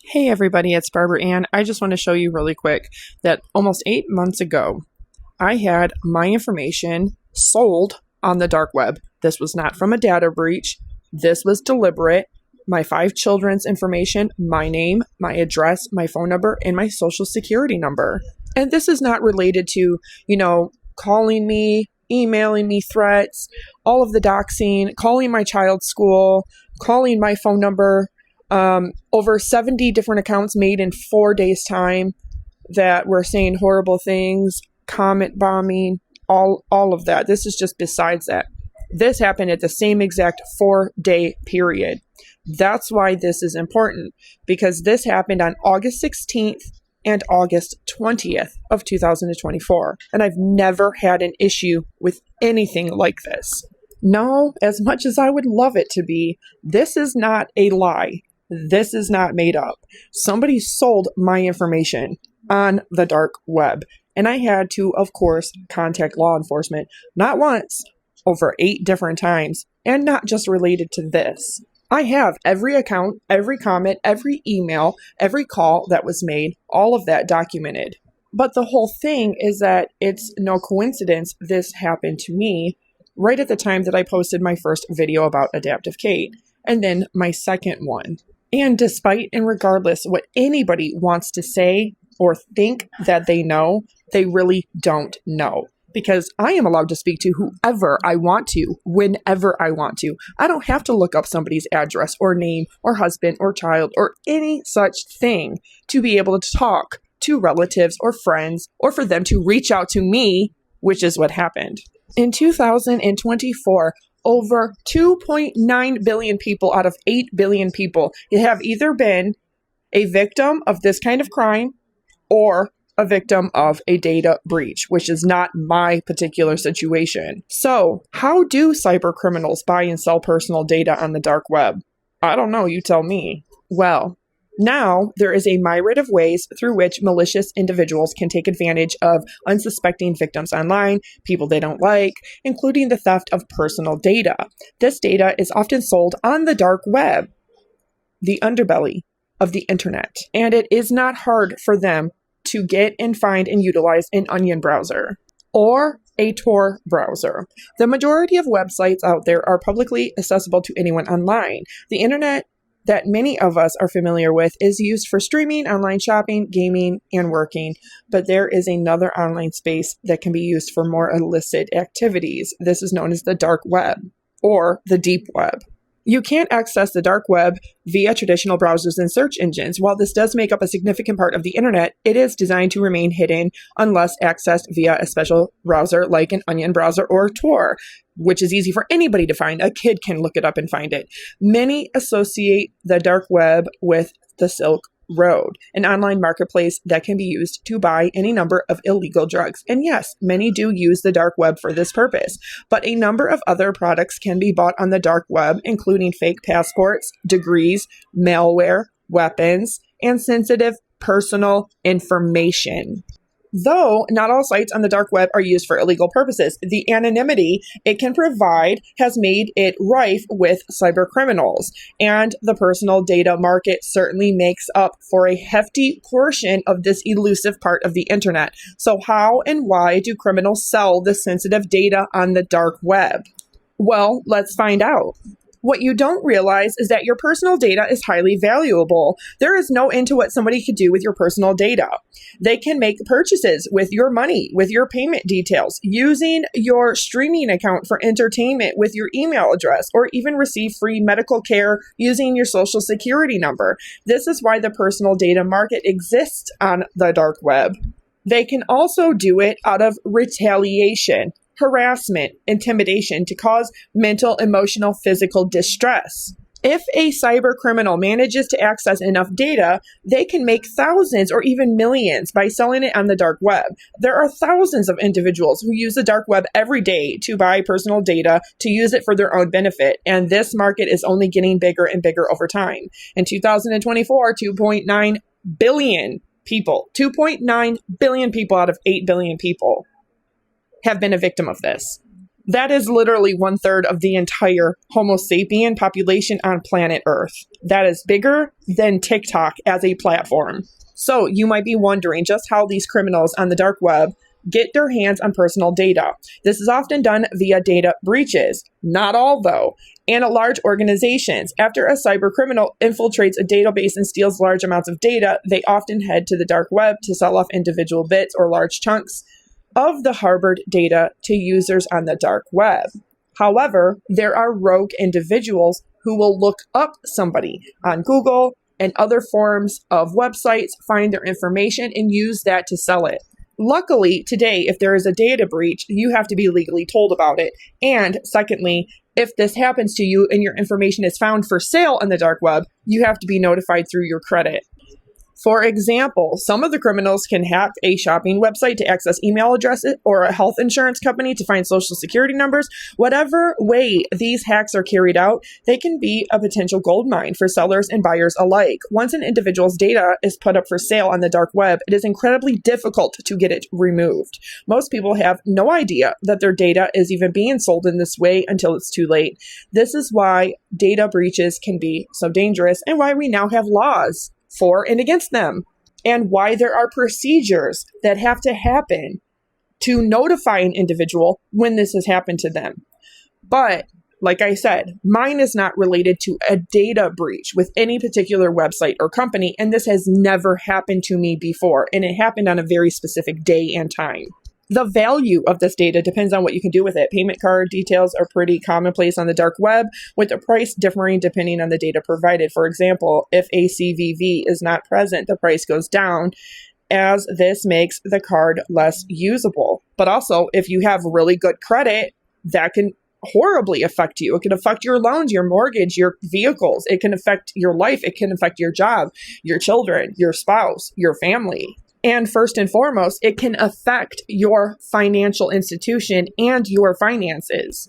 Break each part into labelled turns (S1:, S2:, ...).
S1: Hey everybody, it's Barbara Ann. I just want to show you really quick that almost 8 months ago, I had my information sold on the dark web. This was not from a data breach. This was deliberate. My 5 children's information, my name, my address, my phone number, and my social security number. And this is not related to, calling me, emailing me threats, all of the doxing, calling my child's school, calling my phone number. Over 70 different accounts made in 4 days' time that were saying horrible things, comment bombing, all of that. This is just besides that. This happened at the same exact 4-day period. That's why this is important, because this happened on August 16th and August 20th of 2024. And I've never had an issue with anything like this. No, as much as I would love it to be, this is not a lie. This is not made up. Somebody sold my information on the dark web. And I had to, of course, contact law enforcement, not once, over 8 different times, and not just related to this. I have every account, every comment, every email, every call that was made, all of that documented. But the whole thing is that it's no coincidence this happened to me right at the time that I posted my first video about Adaptive Kate, and then my second one. And despite and regardless what anybody wants to say or think that they know, they really don't know. Because I am allowed to speak to whoever I want to, whenever I want to. I don't have to look up somebody's address or name or husband or child or any such thing to be able to talk to relatives or friends or for them to reach out to me, which is what happened. In 2024, over 2.9 billion people out of 8 billion people have either been a victim of this kind of crime or a victim of a data breach, which is not my particular situation. So, how do cyber criminals buy and sell personal data on the dark web? I don't know, you tell me. Well, now there is a myriad of ways through which malicious individuals can take advantage of unsuspecting victims online, people they don't like, including the theft of personal data. This data is often sold on the dark web, the underbelly of the internet, and it is not hard for them to get and find and utilize an Onion browser or a Tor browser. The majority of websites out there are publicly accessible to anyone online. The internet that many of us are familiar with is used for streaming, online shopping, gaming, and working. But there is another online space that can be used for more illicit activities. This is known as the dark web or the deep web. You can't access the dark web via traditional browsers and search engines. While this does make up a significant part of the internet, it is designed to remain hidden unless accessed via a special browser like an Onion browser or Tor, which is easy for anybody to find. A kid can look it up and find it. Many associate the dark web with the Silk Road, an online marketplace that can be used to buy any number of illegal drugs. And yes, many do use the dark web for this purpose, but a number of other products can be bought on the dark web, including fake passports, degrees, malware, weapons, and sensitive personal information. Though not all sites on the dark web are used for illegal purposes, the anonymity it can provide has made it rife with cyber criminals, and the personal data market certainly makes up for a hefty portion of this elusive part of the internet. So how and why do criminals sell the sensitive data on the dark web? Well, let's find out. What you don't realize is that your personal data is highly valuable. There is no end to what somebody could do with your personal data. They can make purchases with your money, with your payment details, using your streaming account for entertainment with your email address, or even receive free medical care using your social security number. This is why the personal data market exists on the dark web. They can also do it out of retaliation, harassment, intimidation to cause mental, emotional, physical distress. If a cyber criminal manages to access enough data, they can make thousands or even millions by selling it on the dark web. There are thousands of individuals who use the dark web every day to buy personal data to use it for their own benefit, and this market is only getting bigger and bigger over time. In 2024, 2.9 billion people, 2.9 billion people out of 8 billion people have been a victim of this. That is literally 1/3 of the entire Homo sapien population on planet Earth. That is bigger than TikTok as a platform. So you might be wondering just how these criminals on the dark web get their hands on personal data. This is often done via data breaches. Not all, though. And at large organizations, after a cyber criminal infiltrates a database and steals large amounts of data, they often head to the dark web to sell off individual bits or large chunks of the harbored data to users on the dark web. However, there are rogue individuals who will look up somebody on Google and other forms of websites, find their information, and use that to sell it. Luckily, today, if there is a data breach, you have to be legally told about it. And secondly, if this happens to you and your information is found for sale on the dark web, you have to be notified through your credit. For example, some of the criminals can hack a shopping website to access email addresses or a health insurance company to find social security numbers. Whatever way these hacks are carried out, they can be a potential gold mine for sellers and buyers alike. Once an individual's data is put up for sale on the dark web, it is incredibly difficult to get it removed. Most people have no idea that their data is even being sold in this way until it's too late. This is why data breaches can be so dangerous and why we now have laws for and against them, and why there are procedures that have to happen to notify an individual when this has happened to them. But like I said, mine is not related to a data breach with any particular website or company, and this has never happened to me before, and it happened on a very specific day and time. The value of this data depends on what you can do with it. Payment card details are pretty commonplace on the dark web, with the price differing depending on the data provided. For example, if a CVV is not present, the price goes down, as this makes the card less usable. But also, if you have really good credit, that can horribly affect you. It can affect your loans, your mortgage, your vehicles. It can affect your life. It can affect your job, your children, your spouse, your family. And first and foremost, it can affect your financial institution and your finances.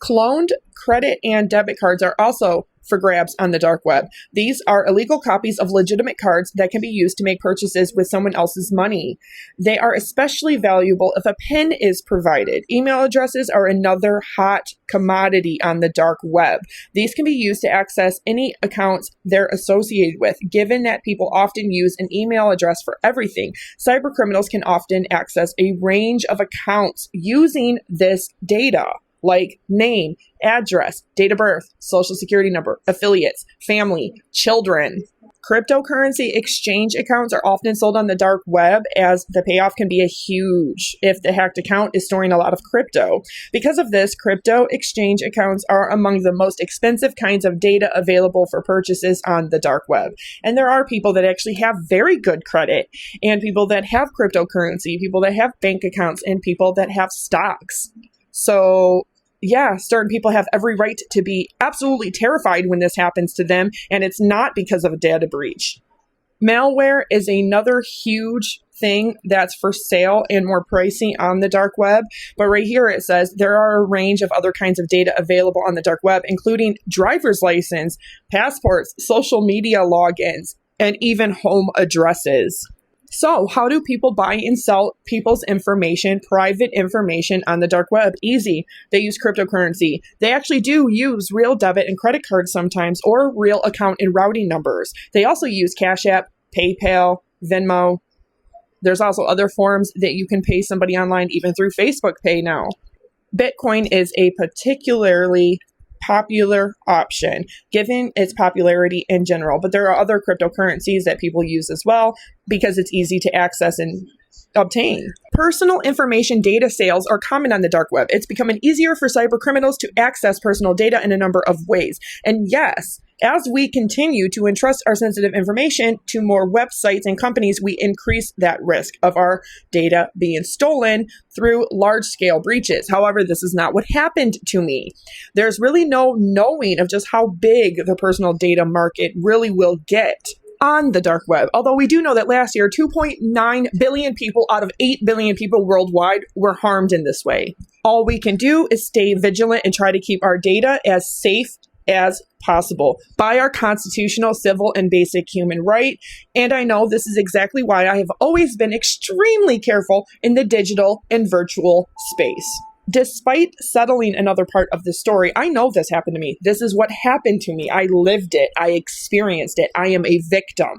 S1: Cloned credit and debit cards are also for grabs on the dark web. These are illegal copies of legitimate cards that can be used to make purchases with someone else's money. They are especially valuable if a PIN is provided. Email addresses are another hot commodity on the dark web. These can be used to access any accounts they're associated with. Given that people often use an email address for everything, cyber criminals can often access a range of accounts using this data, like name, address, date of birth, social security number, affiliates, family, children. Cryptocurrency exchange accounts are often sold on the dark web, as the payoff can be huge if the hacked account is storing a lot of crypto. Because of this, crypto exchange accounts are among the most expensive kinds of data available for purchases on the dark web. And there are people that actually have very good credit, and people that have cryptocurrency, people that have bank accounts, and people that have stocks. So yeah, certain people have every right to be absolutely terrified when this happens to them, and it's not because of a data breach. Malware is another huge thing that's for sale and more pricey on the dark web. But right here it says there are a range of other kinds of data available on the dark web, including driver's license, passports, social media logins, and even home addresses. So how do people buy and sell people's information, private information on the dark web? Easy. They use cryptocurrency. They actually do use real debit and credit cards sometimes, or real account and routing numbers. They also use Cash App, PayPal, Venmo. There's also other forms that you can pay somebody online, even through Facebook Pay now. Bitcoin is a particularly popular option, given its popularity in general. But there are other cryptocurrencies that people use as well because it's easy to access and obtain. Personal information data sales are common on the dark web. It's becoming easier for cyber criminals to access personal data in a number of ways. And yes, as we continue to entrust our sensitive information to more websites and companies, we increase that risk of our data being stolen through large-scale breaches. However, this is not what happened to me. There's really no knowing of just how big the personal data market really will get on the dark web. Although we do know that last year, 2.9 billion people out of 8 billion people worldwide were harmed in this way. All we can do is stay vigilant and try to keep our data as safe as possible by our constitutional, civil, and basic human right. And I know this is exactly why I have always been extremely careful in the digital and virtual space. Despite settling another part of the story, I know this happened to me. This is what happened to me. I lived it. I experienced it. I am a victim.